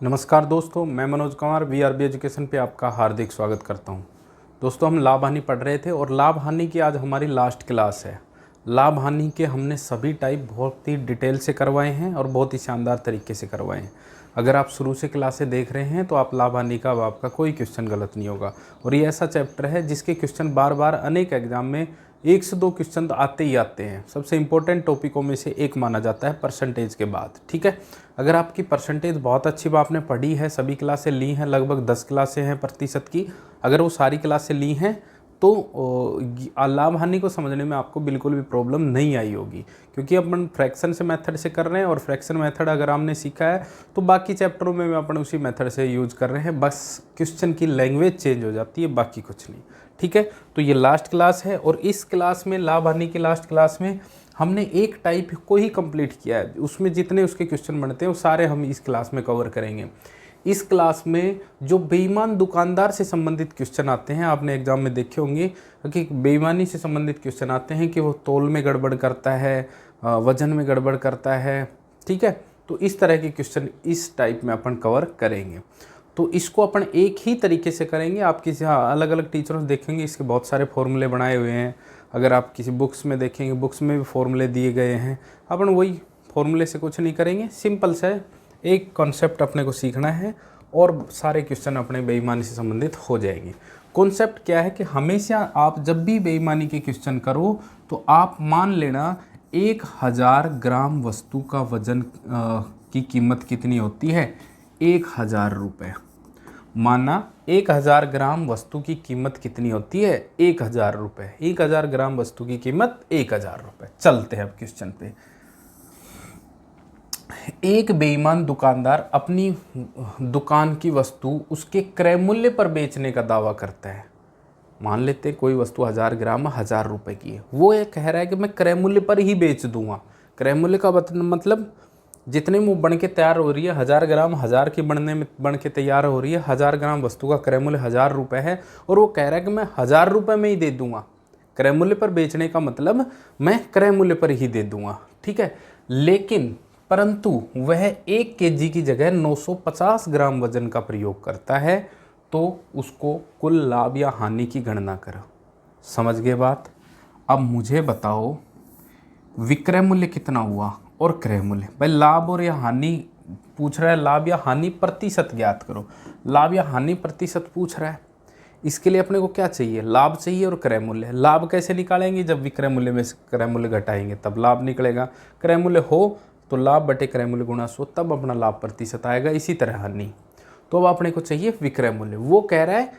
नमस्कार दोस्तों, मैं मनोज कुमार वीआरबी एजुकेशन पे आपका हार्दिक स्वागत करता हूं। दोस्तों, हम लाभ हानि पढ़ रहे थे और लाभ हानि की आज हमारी लास्ट क्लास है। लाभ हानि के हमने सभी टाइप बहुत ही डिटेल से करवाए हैं और बहुत ही शानदार तरीके से करवाए हैं। अगर आप शुरू से क्लासें देख रहे हैं तो आप लाभ हानि का आपका कोई क्वेश्चन गलत नहीं होगा। और ये ऐसा चैप्टर है जिसके क्वेश्चन बार बार अनेक एग्जाम में 1 से 2 क्वेश्चन तो आते ही आते हैं। सबसे इंपॉर्टेंट टॉपिकों में से एक माना जाता है परसेंटेज के बाद। ठीक है, अगर आपकी परसेंटेज बहुत अच्छी आपने पढ़ी है, सभी क्लासें ली हैं, लगभग 10 क्लासें हैं प्रतिशत की, अगर वो सारी क्लासें ली हैं तो लाभ हानि को समझने में आपको बिल्कुल भी प्रॉब्लम नहीं आई होगी, क्योंकि अपन फ्रैक्शन से मेथड से कर रहे हैं और फ्रैक्शन मेथड अगर हमने सीखा है तो बाकी चैप्टरों में अपन उसी मेथड से यूज कर रहे हैं। बस क्वेश्चन की लैंग्वेज चेंज हो जाती है, बाकी कुछ नहीं। ठीक है, तो ये लास्ट क्लास है और इस क्लास में लाभ हानि की लास्ट क्लास में हमने एक टाइप को ही कंप्लीट किया है। उसमें जितने उसके क्वेश्चन बनते हैं वो सारे हम इस क्लास में कवर करेंगे। इस क्लास में जो बेईमान दुकानदार से संबंधित क्वेश्चन आते हैं, आपने एग्जाम में देखे होंगे कि बेईमानी से संबंधित क्वेश्चन आते हैं कि वो तौल में गड़बड़ करता है, वजन में गड़बड़ करता है। ठीक है, तो इस तरह के क्वेश्चन इस टाइप में अपन कवर करेंगे। तो इसको अपन एक ही तरीके से करेंगे। आप किसी अलग अलग टीचरों से देखेंगे, इसके बहुत सारे फॉर्मूले बनाए हुए हैं। अगर आप किसी बुक्स में देखेंगे, बुक्स में भी फॉर्मूले दिए गए हैं। अपन वही फॉर्मूले से कुछ नहीं करेंगे, सिंपल से एक कॉन्सेप्ट अपने को सीखना है और सारे क्वेश्चन अपने बेईमानी से संबंधित हो जाएंगे। कॉन्सेप्ट क्या है कि हमेशा आप जब भी बेईमानी के क्वेश्चन करो तो आप मान लेना 1000 ग्राम वस्तु का वजन की कीमत कितनी होती है? 1000 रुपये। माना 1000 ग्राम वस्तु की कीमत कितनी होती है? 1000 रुपये। 1000 ग्राम वस्तु की कीमत 1000 रुपये। चलते हैं अब क्वेश्चन पे। एक बेईमान दुकानदार अपनी दुकान की वस्तु उसके क्रय मूल्य पर बेचने का दावा करता है। मान लेते हैं कोई वस्तु 1000 ग्राम 1000 रुपये की है। वो ये कह रहा है कि मैं क्रय मूल्य पर ही बेच दूंगा। क्रय मूल्य का मतलब जितने में बन के तैयार हो रही है, 1000 ग्राम 1000 की बन के तैयार हो रही है, 1000 ग्राम वस्तु का क्रय मूल्य 1000 रुपये है और वो कह रहा है कि मैं 1000 रुपये में ही दे दूंगा। क्रय मूल्य पर बेचने का मतलब मैं क्रय मूल्य पर ही दे दूंगा। ठीक है, लेकिन परंतु वह 1 केजी की जगह 950 ग्राम वजन का प्रयोग करता है, तो उसको कुल लाभ या हानि की गणना करो। समझ गए बात? अब मुझे बताओ विक्रय मूल्य कितना हुआ और क्रय मूल्य। भाई लाभ और या हानि पूछ रहा है, लाभ या हानि प्रतिशत ज्ञात करो। लाभ या हानि प्रतिशत पूछ रहा है, इसके लिए अपने को क्या चाहिए? लाभ चाहिए और क्रय मूल्य। लाभ कैसे निकालेंगे? जब विक्रय मूल्य में से क्रय मूल्य घटाएंगे तब लाभ निकलेगा। क्रय मूल्य हो तो लाभ बटे क्रय मूल्य गुणा 100, तब अपना लाभ प्रतिशत आएगा। इसी तरह हानि। तो अब अपने को चाहिए विक्रय मूल्य। वो कह रहा है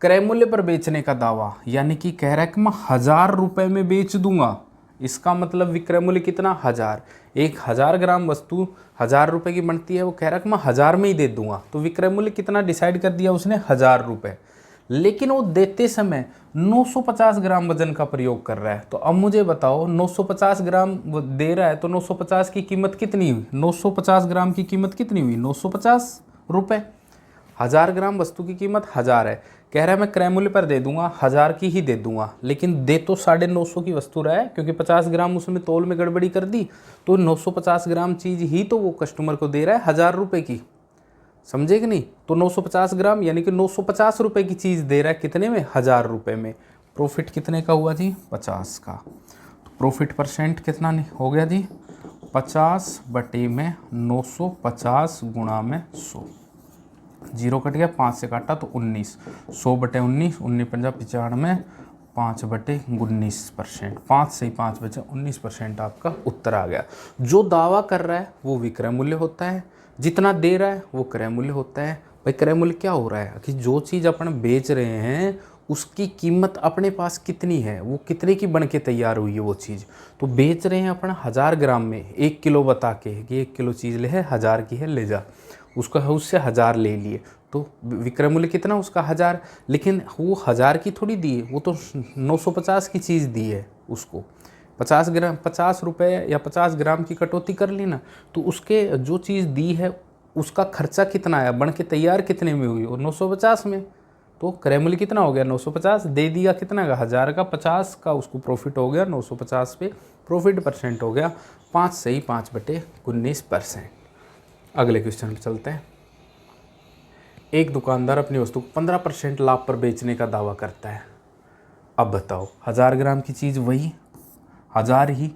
क्रय मूल्य पर बेचने का दावा, यानी कि कह रहा है कि मैं 1000 रुपये में बेच दूंगा। इसका मतलब विक्रय मूल्य कितना? 1000। 1000 ग्राम वस्तु 1000 रुपये की बनती है, वो कह रहा है कि मैं 1000 में ही दे दूंगा। तो विक्रय मूल्य कितना डिसाइड कर दिया उसने? 1000 रुपये। लेकिन वो देते समय 950 ग्राम वजन का प्रयोग कर रहा है। तो अब मुझे बताओ 950 ग्राम दे रहा है तो 950 की कीमत कितनी हुई? 950 ग्राम की कीमत कितनी हुई? 950 रुपये। 1000 ग्राम वस्तु की कीमत 1000 है। कह रहा है मैं क्रय मूल्य पर दे दूंगा, 1000 की ही दे दूंगा, लेकिन दे तो 950 की वस्तु रहा है, क्योंकि 50 ग्राम उसमें तौल में गड़बड़ी कर दी। तो 950 ग्राम चीज ही तो वो कस्टमर को दे रहा है 1000 रुपये की। समझे कि नहीं? तो 950 ग्राम यानी कि 950 रुपये की चीज दे रहा है कितने में? 1000 रुपये में। प्रॉफिट कितने का हुआ जी? 50 का। तो प्रॉफिट परसेंट कितना हो गया जी? 50 बटे में 950 गुणा में 100। 0 कट गया, 5 से काटा तो 19। 100 बटे 19, 19 पंजा 95, 5 बटे 19%। 5 से ही 5 बचे 19% आपका उत्तर आ गया। जो दावा कर रहा है वो विक्रय मूल्य होता है, जितना दे रहा है वो क्रय मूल्य होता है। भाई क्रय मूल्य क्या हो रहा है कि जो चीज़ अपन बेच रहे हैं उसकी कीमत अपने पास कितनी है, वो कितने की बन के तैयार हुई है वो चीज़। तो बेच रहे हैं अपन 1000 ग्राम में, 1 किलो बता के कि 1 किलो चीज़ ले है, 1000 की है, ले जा। उसका है उससे 1000 ले लिए, तो विक्रय मूल्य कितना उसका? 1000। लेकिन वो 1000 की थोड़ी दी है, वो तो 950 की चीज़ दी है उसको। 50 रुपये या 50 ग्राम की कटौती कर ली ना, तो उसके जो चीज़ दी है उसका खर्चा कितना आया, बन के तैयार कितने में हुई? और 950 में। तो क्रय मूल्य कितना हो गया? 950। दे दिया कितना का? 1000 का। 50 का उसको प्रॉफिट हो गया, 950 पे प्रॉफिट परसेंट हो गया 5 से ही 5 बटे 19%। अगले क्वेश्चन पे चलते हैं। एक दुकानदार अपनी वस्तु को 15% लाभ पर बेचने का दावा करता है। अब बताओ 1000 ग्राम की चीज़ वही 1000 ही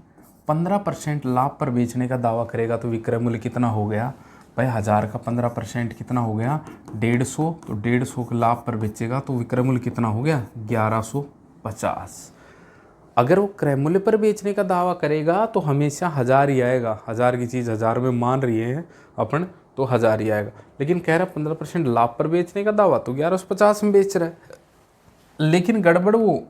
15% लाभ पर बेचने का दावा करेगा तो विक्रय मूल्य कितना हो गया भाई? 1000 का 15% कितना हो गया? 150। तो 150 के लाभ पर बेचेगा तो विक्रय मूल्य कितना हो गया? 1150। अगर वो क्रय मूल्य पर बेचने का दावा करेगा तो हमेशा 1000 ही आएगा। 1000 की चीज़ 1000 में मान रही है अपन तो 1000 ही आएगा। लेकिन कह रहा 15% लाभ पर बेचने का दावा तो 1150 में बेच रहा है। लेकिन गड़बड़ वो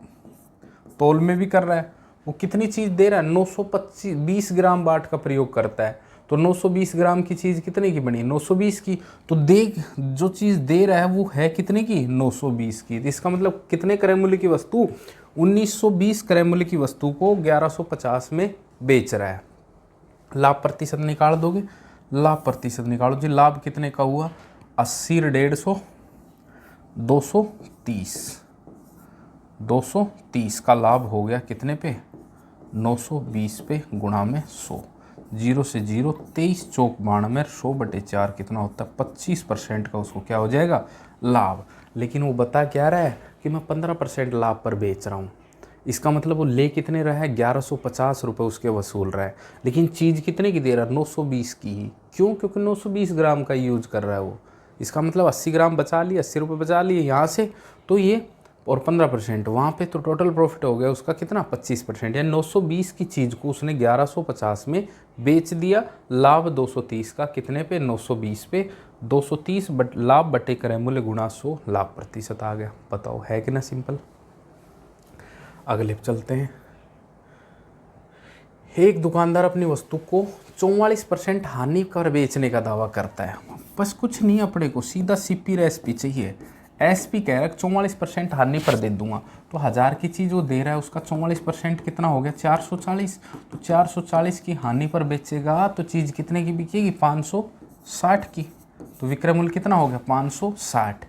तोल में भी कर रहा है। वो कितनी चीज़ दे रहा है? 920 ग्राम बाट का प्रयोग करता है। तो 920 ग्राम की चीज़ कितने की बनी? 920 की। तो देख जो चीज़ दे रहा है वो है कितने की? 920 की। तो इसका मतलब कितने क्रय मूल्य की वस्तु? 1920 क्रय मूल्य की वस्तु को 1150 में बेच रहा है। लाभ प्रतिशत निकाल दोगे? लाभ प्रतिशत निकालो जी। लाभ कितने का हुआ? 80 150 230। 230 का लाभ हो गया कितने पे? 920 पे गुणा में 100। 0 से 0 23 चौक 92 100/4 कितना होता है? 25% का उसको क्या हो जाएगा? लाभ। लेकिन वो बता क्या रहा है कि मैं 15% लाभ पर बेच रहा हूँ। इसका मतलब वो ले कितने रहा है? 1150 रुपये उसके वसूल रहा है। लेकिन चीज़ कितने की दे रहा है? 920 की ही। क्यों? क्योंकि 920 ग्राम का यूज कर रहा है वो। इसका मतलब 80 ग्राम बचा लिए, 80 रुपये बचा लिए यहाँ से। तो ये और 15% वहाँ पे तो टोटल प्रॉफिट हो गया उसका कितना? 25%। यानी 920 की चीज़ को उसने 1150 में बेच दिया। लाभ 230 का कितने पे? 920 पे। 230 लाभ बटे क्रय मूल्य गुणा 100 लाभ प्रतिशत आ गया। बताओ है कि ना सिंपल। अगले पे चलते हैं। एक दुकानदार अपनी वस्तु को 44% हानि कर बेचने का दावा करता है। बस कुछ नहीं, अपने को सीधा सीपी रेसिपी चाहिए। एसपी कह रहा है 44% हानि पर दे दूंगा। तो 1000 की चीज़ वो दे रहा है उसका 44% कितना हो गया? 440। तो 440 की हानि पर बेचेगा तो चीज़ कितने की बिकेगी? 560 की। तो विक्रय मूल्य कितना हो गया? 560।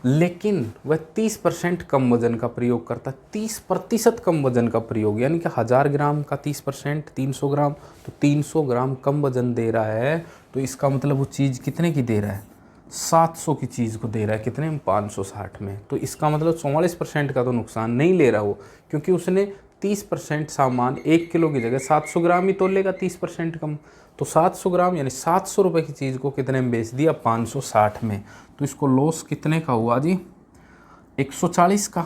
लेकिन वह 30% कम वजन का प्रयोग करता है। 30% कम वजन का प्रयोग, यानी कि 1000 ग्राम का 30% 300 ग्राम। तो 300 ग्राम कम वजन दे रहा है। तो इसका मतलब वो चीज़ कितने की दे रहा है? 700 की चीज़ को दे रहा है कितने में? 560 में। तो इसका मतलब 44% का तो नुकसान नहीं ले रहा वो, क्योंकि उसने 30% सामान 1 किलो की जगह 700 ग्राम ही तो लेगा 30% कम। तो 700 ग्राम यानी 700 रुपये की चीज़ को कितने में बेच दिया? 560 में। तो इसको लॉस कितने का हुआ जी? 140 का।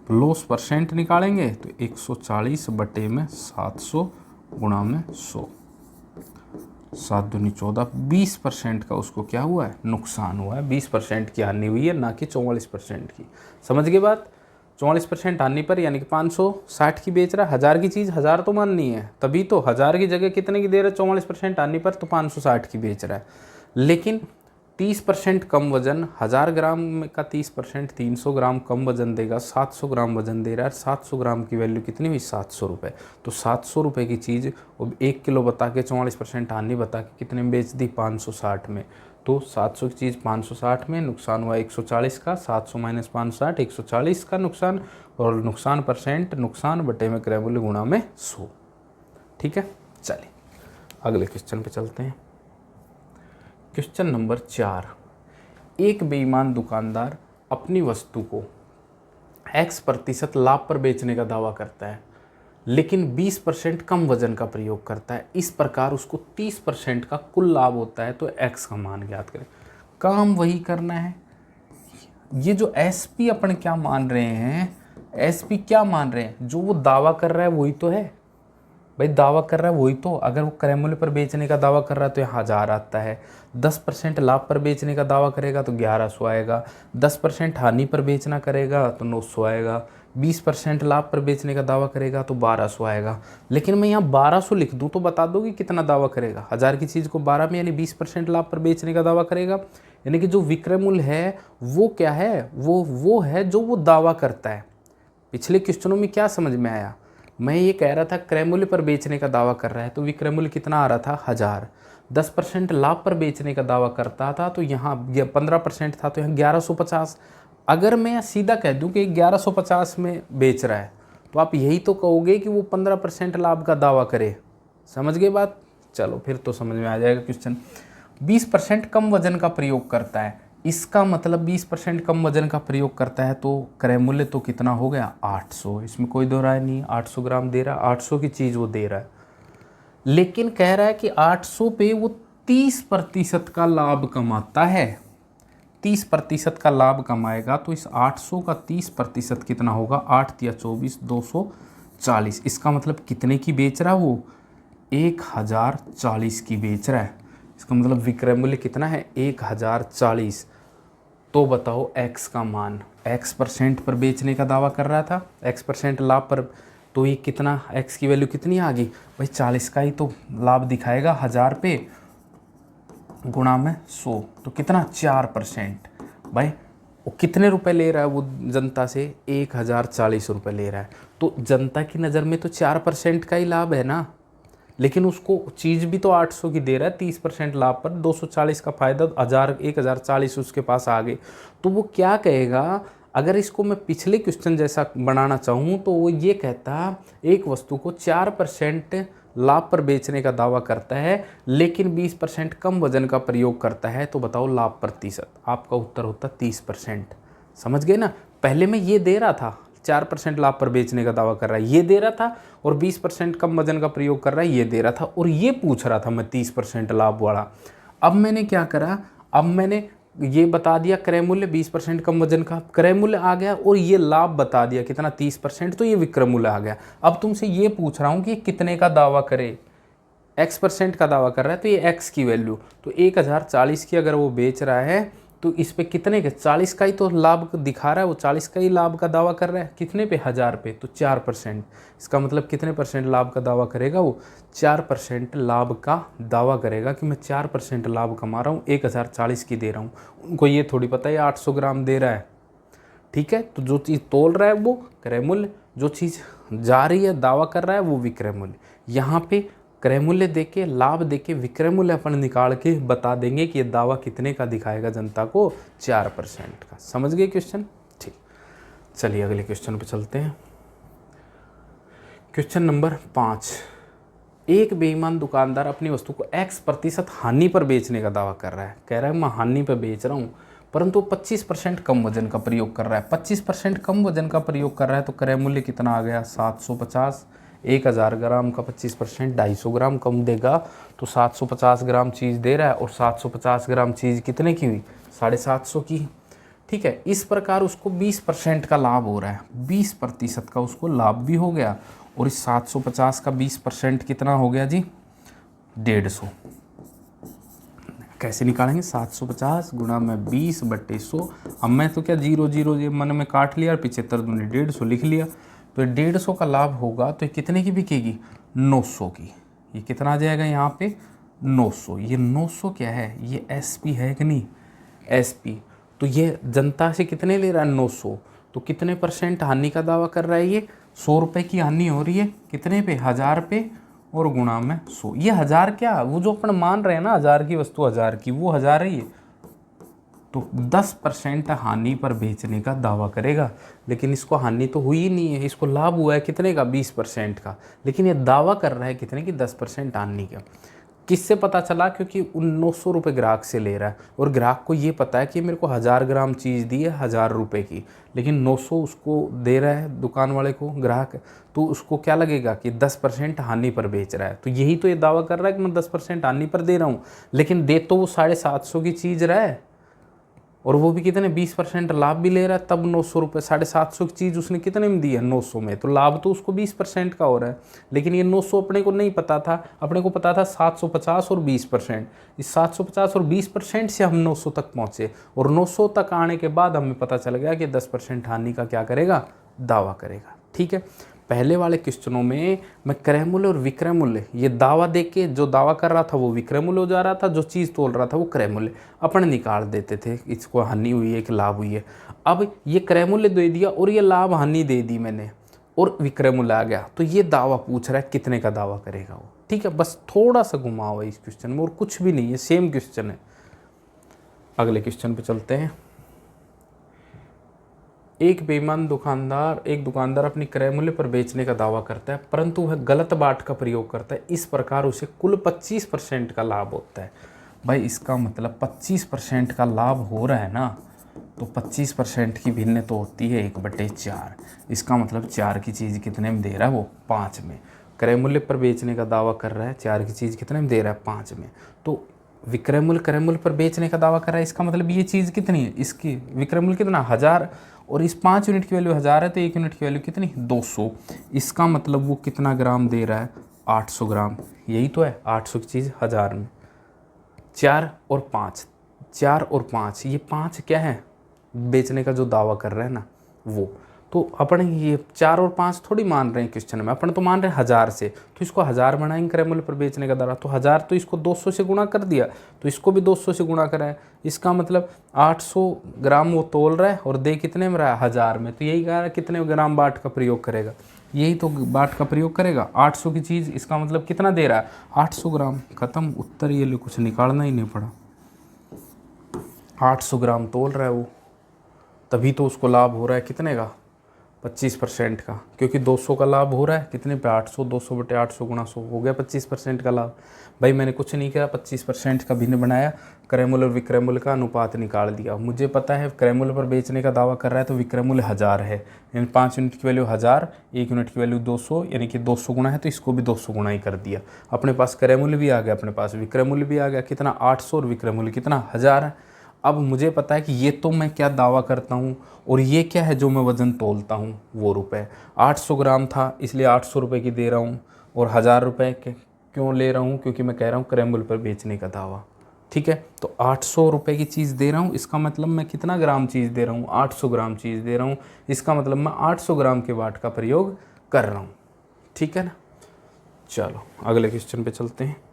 तो लॉस परसेंट निकालेंगे तो 140 बटे में 700 गुणा में 100। 7 दूनी 14। 20% का उसको क्या हुआ है? नुकसान हुआ है। 20% की हानि हुई है, ना कि 44% की। समझ गए बात? 44% हानि पर यानी कि 560 की बेच रहा है। 1000 की चीज़ 1000 तो माननी है, तभी तो 1000 की जगह कितने की दे रहा है? 44% हानि पर तो 560 की बेच रहा है। लेकिन 30% कम वजन, 1000 ग्राम का 30% 300 ग्राम कम वजन देगा। 700 ग्राम वजन दे रहा है। 700 ग्राम की वैल्यू कितनी हुई? 700 रुपये। तो 700 रुपये की चीज़ 1 किलो बता के 44% हानि बता के कितने में बेच दी? 560 में। तो 700 की चीज़ 560 में, नुकसान हुआ 140 का। 700 माइनस 560 140 का नुकसान। और नुकसान परसेंट नुकसान बटे में क्रय मूल्य गुणा में 100। ठीक है, चलिए अगले क्वेश्चन पे चलते हैं। Question number 4। एक बेईमान दुकानदार अपनी वस्तु को X% लाभ पर बेचने का दावा करता है, लेकिन 20% कम वजन का प्रयोग करता है। इस प्रकार उसको 30% का कुल लाभ होता है। तो X का मान ज्ञात करें। काम वही करना है। ये जो SP अपन क्या मान रहे हैं? SP क्या मान रहे हैं? जो वो दावा कर रहा है वही तो है भाई। दावा कर रहा है वही तो। अगर वो क्रय मूल्य पर बेचने का दावा कर रहा है तो यहाँ 1000 आता है। 10% लाभ पर बेचने का दावा करेगा तो 1100 आएगा। 10% हानि पर बेचना करेगा तो 900 आएगा। 20% लाभ पर बेचने का दावा करेगा तो 1200 आएगा। लेकिन मैं यहाँ 1200 लिख दूँ तो बता दो कि कितना दावा करेगा? 1000 की चीज़ को 12 में यानी 20% लाभ पर बेचने का दावा करेगा। यानी कि जो विक्रय मूल्य है वो क्या है? वो है जो वो दावा करता है। पिछले क्वेश्चनों में क्या समझ में आया? मैं ये कह रहा था क्रय मूल्य पर बेचने का दावा कर रहा है तो विक्रय मूल्य कितना आ रहा था? 1000। 10% लाभ पर बेचने का दावा करता था तो यहाँ 15% था तो यहाँ 1150। अगर मैं सीधा कह दूं कि 1150 में बेच रहा है तो आप यही तो कहोगे कि वो 15% लाभ का दावा करे। समझ गए बात? चलो फिर तो समझ में आ जाएगा क्वेश्चन। 20% कम वजन का प्रयोग करता है, इसका मतलब 20% कम वजन का प्रयोग करता है तो क्रय मूल्य तो कितना हो गया 800। इसमें कोई दो राय नहीं, 800 ग्राम दे रहा है, 800 की चीज़ वो दे रहा है, लेकिन कह रहा है कि 800 पे वो 30% का लाभ कमाता है। 30% का लाभ कमाएगा तो इस 800 का 30% कितना होगा, 8 तिया 24, 240। इसका मतलब कितने की बेच रहा है वो, 1040 की बेच रहा है। इसका मतलब विक्रय मूल्य कितना है, 1040। तो बताओ x का मान, x% पर बेचने का दावा कर रहा था, x% लाभ पर, तो ये कितना, x की वैल्यू कितनी आ गई भाई, 40 का ही तो लाभ दिखाएगा 1000 पे गुणा में 100, तो कितना 4%। भाई वो कितने रुपए ले रहा है वो जनता से, 1040 रुपये ले रहा है। तो जनता की नज़र में तो 4% का ही लाभ है ना, लेकिन उसको चीज़ भी तो 800 की दे रहा है, 30% लाभ पर 240 का फायदा, 1040 उसके पास आ गए। तो वो क्या कहेगा, अगर इसको मैं पिछले क्वेश्चन जैसा बनाना चाहूँ तो वो ये कहता, एक वस्तु को 4% लाभ पर बेचने का दावा करता है लेकिन 20% कम वजन का प्रयोग करता है, तो बताओ लाभ प्रतिशत। आपका उत्तर होता 30%। समझ गए ना, पहले में ये दे रहा था 4% लाभ पर बेचने का दावा कर रहा है, ये दे रहा था, और 20% कम वजन का प्रयोग कर रहा है, ये दे रहा था, और ये पूछ रहा था मैं 30% लाभ वाला। अब मैंने क्या करा, अब मैंने ये बता दिया क्रय मूल्य 20% कम वजन का क्रय मूल्य आ गया, और ये लाभ बता दिया कितना 30%, तो ये विक्रय मूल्य आ गया। अब तुमसे ये पूछ रहा हूँ कि कितने का दावा करे, x% का दावा कर रहा है तो ये x की वैल्यू, तो 1040 की अगर वो बेच रहा है तो इस पे कितने के, 40 का ही तो लाभ दिखा रहा है, वो 40 का ही लाभ का दावा कर रहा है, कितने पे, 1000 पे, तो 4%। इसका मतलब कितने % लाभ का दावा करेगा वो, 4% लाभ का दावा करेगा कि मैं 4% लाभ कमा रहा हूँ, 1040 की दे रहा हूँ। उनको ये थोड़ी पता है 800 ग्राम दे रहा है। ठीक है, तो जो चीज़ तोल रहा है वो क्रय मूल्य, जो चीज़ जा रही है दावा कर रहा है वो विक्रय मूल्य। यहाँ पे क्रय मूल्य देके, लाभ देके विक्रय मूल्य अपन निकाल के बता देंगे कि ये दावा कितने का दिखाएगा जनता को, 4% का। समझ गए क्वेश्चन, ठीक। चलिए अगले क्वेश्चन पे चलते हैं। क्वेश्चन नंबर 5, एक बेईमान दुकानदार अपनी वस्तु को x% हानि पर बेचने का दावा कर रहा है। कह रहा है मैं हानि पर बेच रहा हूँ, परंतु 25% कम वजन का प्रयोग कर रहा है। 25% कम वजन का प्रयोग कर रहा है तो क्रय मूल्य कितना आ गया, 750। 1000 ग्राम का 25% 250 ग्राम कम देगा, तो 750 ग्राम चीज़ दे रहा है, और 750 ग्राम चीज़ कितने की हुई, 750 की। ठीक है, इस प्रकार उसको 20% का लाभ हो रहा है, 20% का उसको लाभ भी हो गया, और इस 750 का 20% कितना हो गया जी, 150। कैसे निकालेंगे, 750 गुणा में 20/100। अब मैं तो क्या 0 0 ये मन में काट लिया, और 75 दूनी 150 लिख लिया, तो 150 का लाभ होगा, तो ये कितने की बिकेगी, 900 की। ये कितना आ जाएगा यहाँ पे, 900। ये 900 क्या है, ये SP है कि नहीं, SP। तो ये जनता से कितने ले रहा है, 900, तो कितने % हानि का दावा कर रहा है ये, 100 रुपये की हानि हो रही है, कितने पे, 1000 पे, और गुणा में 100। ये 1000 क्या, वो जो अपन मान रहे हैं ना 1000 की वस्तु 1000 की, वो 1000 है ये, तो 10% हानि पर बेचने का दावा करेगा। लेकिन इसको हानि तो हुई ही नहीं है, इसको लाभ हुआ है कितने का, 20% का, लेकिन ये दावा कर रहा है कितने की, 10% हानि का। किससे पता चला, क्योंकि उन 900 रुपये ग्राहक से ले रहा है, और ग्राहक को ये पता है कि मेरे को 1000 ग्राम चीज़ दी है 1000 रुपये की, लेकिन 900 उसको दे रहा है दुकान वाले को ग्राहक, तो उसको क्या लगेगा कि 10% हानि पर बेच रहा है। तो यही तो ये दावा कर रहा है कि मैं 10% हानि पर दे रहा हूँ, लेकिन दे तो वो 750 की चीज़ रहा है, और वो भी कितने, 20% लाभ भी ले रहा है, तब 900 रुपये, 750 की चीज़ उसने कितने में दी है, 900 में, तो लाभ तो उसको 20% का हो रहा है। लेकिन ये 900 अपने को नहीं पता था, अपने को पता था 750 और 20%। इस 750 और 20% से हम 900 तक पहुँचे, और 900 तक आने के बाद हमें पता चल गया कि 10% हानि का क्या करेगा, दावा करेगा। ठीक है, पहले वाले क्वेश्चनों में मैं क्रय मूल्य और विक्रय मूल्य, ये दावा देख के जो दावा कर रहा था वो विक्रय मूल्य हो जा रहा था, जो चीज़ तोल रहा था वो क्रय मूल्य, अपन निकाल देते थे इसको हानि हुई है कि लाभ हुई है। अब ये क्रय मूल्य दे दिया और ये लाभ हानि दे दी मैंने, और विक्रय मूल्य आ गया, तो ये दावा पूछ रहा है कितने का दावा करेगा वो। ठीक है, बस थोड़ा सा घुमाव है इस क्वेश्चन में, और कुछ भी नहीं है, सेम क्वेश्चन है। अगले क्वेश्चन पे चलते हैं। एक दुकानदार अपनी क्रय मूल्य पर बेचने का दावा करता है, परंतु वह गलत बाट का प्रयोग करता है, इस प्रकार उसे कुल 25% का लाभ होता है। भाई इसका मतलब 25% का लाभ हो रहा है ना, तो 25% की भिन्न तो होती है 1/4। इसका मतलब 4 की चीज़ कितने में दे रहा है वो 5 में। क्रय मूल्य पर बेचने का दावा कर रहा है, 4 की चीज़ कितने में दे रहा है 5 में। तो विक्रय मूल्य क्रय मूल्य पर बेचने का दावा कर रहा है, इसका मतलब ये चीज़ कितनी है, इसकी विक्रय मूल्य कितना 1000, और इस 5 यूनिट की वैल्यू 1000 है, तो 1 यूनिट की वैल्यू कितनी 200। इसका मतलब वो कितना ग्राम दे रहा है 800 ग्राम। यही तो है 800 की चीज़ 1000 में। 4 और 5, 4 और 5, ये 5 क्या है बेचने का जो दावा कर रहे हैं ना वो। तो अपन ये 4 और 5 थोड़ी मान रहे हैं क्वेश्चन में, अपन तो मान रहे हैं 1000 से, तो इसको 1000 बनाएंगे क्रय मूल्य पर बेचने का दावा। तो 1000 तो इसको 200 से गुणा कर दिया, तो इसको भी 200 से गुणा करा है। इसका मतलब 800 ग्राम वो तोल रहा है और दे कितने में रहा है 1000 में। तो यही कह रहा है कितने ग्राम बाट का प्रयोग करेगा, यही तो बाट का प्रयोग करेगा 800 की चीज़। इसका मतलब कितना दे रहा है 800 ग्राम। खत्म उत्तर, ये लिए कुछ निकालना ही नहीं पड़ा। 800 ग्राम तोल रहा है वो, तभी तो उसको लाभ हो रहा है कितने का 25% का, क्योंकि 200 का लाभ हो रहा है कितने पे 800, 200/800 गुणा 100 हो गया 25% का लाभ। भाई मैंने कुछ नहीं किया, 25% का भिन्न बनाया, क्रय मूल्य और विक्रय मूल्य का अनुपात निकाल दिया। मुझे पता है क्रय मूल्य पर बेचने का दावा कर रहा है तो विक्रय मूल्य 1000 है, यानी 5 यूनिट की वैल्यू 1000, 1 यूनिट की वैल्यू 200, यानी कि 200 गुणा है तो इसको भी 200 गुणा ही कर दिया। अपने पास क्रय मूल्य भी आ गया, अपने पास विक्रय मूल्य भी आ गया, कितना 800 और विक्रय मूल्य कितना 1000 है। अब मुझे पता है कि ये तो मैं क्या दावा करता हूँ और ये क्या है जो मैं वज़न तोलता हूँ वो रुपए। 800 ग्राम था इसलिए 800 रुपये की दे रहा हूँ, और 1000 रुपये क्यों ले रहा हूँ, क्योंकि मैं कह रहा हूँ क्रय मूल्य पर बेचने का दावा। ठीक है, तो 800 रुपये की चीज़ दे रहा हूँ, इसका मतलब मैं कितना ग्राम चीज़ दे रहा हूँ 800 ग्राम चीज़ दे रहा हूँ। इसका मतलब मैं 800 ग्राम के वाट का प्रयोग कर रहा हूँ। ठीक है ना, चलो अगले क्वेश्चन पे चलते हैं।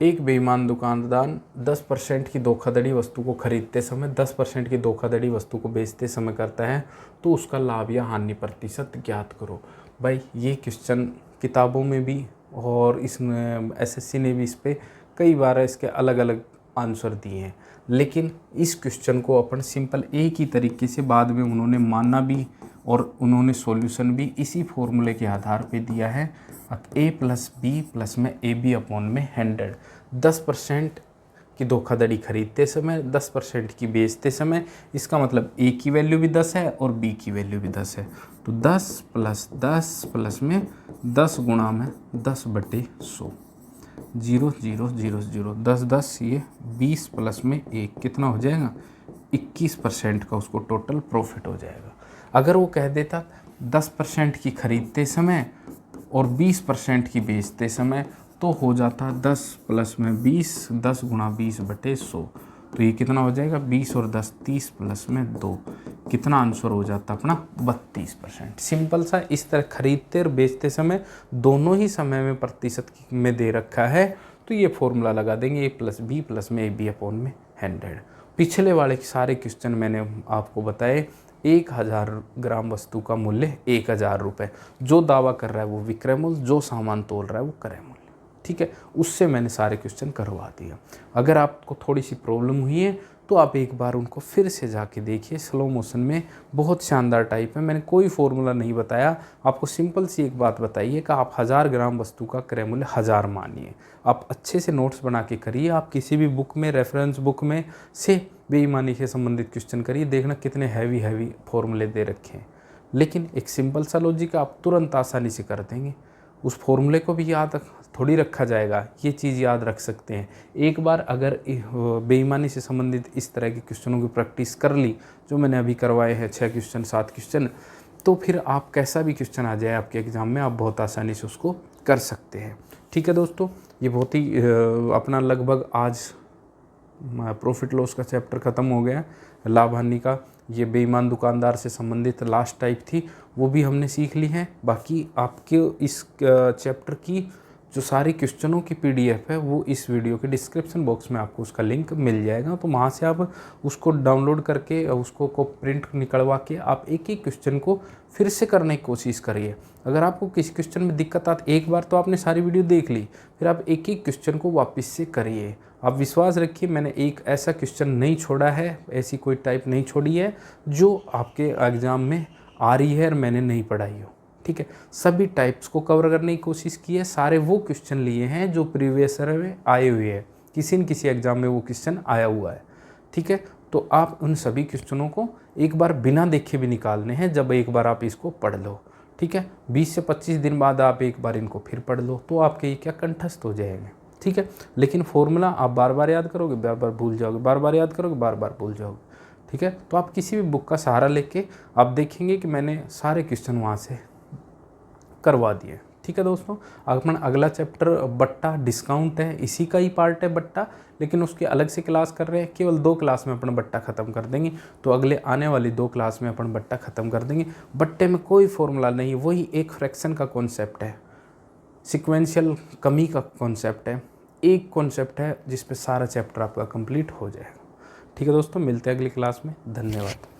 एक बेईमान दुकानदार 10% की धोखाधड़ी वस्तु को खरीदते समय 10% की धोखाधड़ी वस्तु को बेचते समय करता है, तो उसका लाभ या हानि प्रतिशत ज्ञात करो। भाई ये क्वेश्चन किताबों में भी और इसमें एसएससी ने भी इस पर कई बार इसके अलग अलग आंसर दिए हैं, लेकिन इस क्वेश्चन को अपन सिंपल एक ही तरीके से बाद में उन्होंने माना भी और उन्होंने सॉल्यूशन भी इसी फॉर्मूले के आधार पे दिया है। a+b प्लस में ab/100। 10% की धोखाधड़ी खरीदते समय, 10% की बेचते समय, इसका मतलब a की वैल्यू भी 10 है और b की वैल्यू भी 10 है। तो 10 + 10 प्लस में 10 गुणा में 10/100, 0 0 0 0, 10 10, ये 20 प्लस में 1 कितना हो जाएगा 21% का उसको टोटल प्रॉफिट हो जाएगा। अगर वो कह देता 10% की खरीदते समय और 20% की बेचते समय, तो हो जाता 10 प्लस में 20, 10 गुणा 20/100, तो ये कितना हो जाएगा 20 और 10 30 प्लस में 2, कितना आंसर हो जाता अपना 32%। सिंपल सा, इस तरह खरीदते और बेचते समय दोनों ही समय में प्रतिशत में दे रखा है, तो ये फॉर्मूला लगा देंगे a+b प्लस में ab/100। पिछले वाले सारे क्वेश्चन मैंने आपको बताए 1000 ग्राम वस्तु का मूल्य 1000 रुपये, जो दावा कर रहा है वो विक्रय मूल्य, जो सामान तोल रहा है वो क्रय मूल्य। ठीक है, उससे मैंने सारे क्वेश्चन करवा दिया। अगर आपको थोड़ी सी प्रॉब्लम हुई है तो आप एक बार उनको फिर से जाके देखिए स्लो मोशन में, बहुत शानदार टाइप है। मैंने कोई फॉर्मूला नहीं बताया आपको, सिंपल सी एक बात बताई है कि आप 1000 ग्राम वस्तु का क्रय मूल्य 1000 मानिए। आप अच्छे से नोट्स बना के करिए, आप किसी भी बुक में रेफरेंस बुक में से बेईमानी से संबंधित क्वेश्चन करिए, देखना कितने हैवी फॉर्मूले दे रखे हैं। लेकिन एक सिंपल सा लॉजिक आप तुरंत आसानी से कर देंगे। उस फॉर्मूले को भी याद थोड़ी रखा जाएगा, ये चीज़ याद रख सकते हैं। एक बार अगर बेईमानी से संबंधित इस तरह के क्वेश्चनों की प्रैक्टिस कर ली, जो मैंने अभी करवाए हैं 6 क्वेश्चन 7 क्वेश्चन, तो फिर आप कैसा भी क्वेश्चन आ जाए आपके एग्ज़ाम में, आप बहुत आसानी से उसको कर सकते हैं। ठीक है दोस्तों, ये बहुत ही अपना लगभग आज प्रॉफिट लॉस का चैप्टर ख़त्म हो गया। लाभ हानि का ये बेईमान दुकानदार से संबंधित लास्ट टाइप थी, वो भी हमने सीख ली है। बाकी आपके इस चैप्टर की जो सारी क्वेश्चनों की पीडीएफ है वो इस वीडियो के डिस्क्रिप्शन बॉक्स में आपको उसका लिंक मिल जाएगा, तो वहाँ से आप उसको डाउनलोड करके उसको प्रिंट निकलवा के आप एक एक क्वेश्चन को फिर से करने की कोशिश करिए। अगर आपको किसी क्वेश्चन में दिक्कत आती, एक बार तो आपने सारी वीडियो देख ली, फिर आप एक एक क्वेश्चन को वापस से करिए। आप विश्वास रखिए, मैंने एक ऐसा क्वेश्चन नहीं छोड़ा है, ऐसी कोई टाइप नहीं छोड़ी है जो आपके एग्ज़ाम में आ रही है और मैंने नहीं पढ़ाई हो। ठीक है, सभी टाइप्स को कवर करने की कोशिश की है, सारे वो क्वेश्चन लिए हैं जो प्रीवियस ईयर में आए हुए हैं। किसी न किसी एग्ज़ाम में वो क्वेश्चन आया हुआ है। ठीक है, तो आप उन सभी क्वेश्चनों को एक बार बिना देखे भी निकालने हैं जब एक बार आप इसको पढ़ लो। ठीक है, 20 से 25 दिन बाद आप एक बार इनको फिर पढ़ लो तो आपके ये क्या कंठस्थ हो जाएंगे। ठीक है, लेकिन फॉर्मूला आप बार बार याद करोगे, बार बार भूल जाओगे, बार बार याद करोगे, बार बार भूल जाओगे। ठीक है, तो आप किसी भी बुक का सहारा लेके आप देखेंगे कि मैंने सारे क्वेश्चन वहाँ से करवा दिए। ठीक है दोस्तों, अपना अगला चैप्टर बट्टा डिस्काउंट है, इसी का ही पार्ट है बट्टा, लेकिन उसकी अलग से क्लास कर रहे हैं। केवल 2 क्लास में अपन बट्टा ख़त्म कर देंगे, तो अगले आने वाली 2 क्लास में अपन बट्टा ख़त्म कर देंगे। बट्टे में कोई फॉर्मूला नहीं, वही एक फ्रैक्शन का कॉन्सेप्ट है, सिक्वेंशियल कमी का कॉन्सेप्ट है, एक कॉन्सेप्ट है जिस पे सारा चैप्टर आपका कंप्लीट हो जाएगा। ठीक है दोस्तों, मिलते हैं अगली क्लास में। धन्यवाद।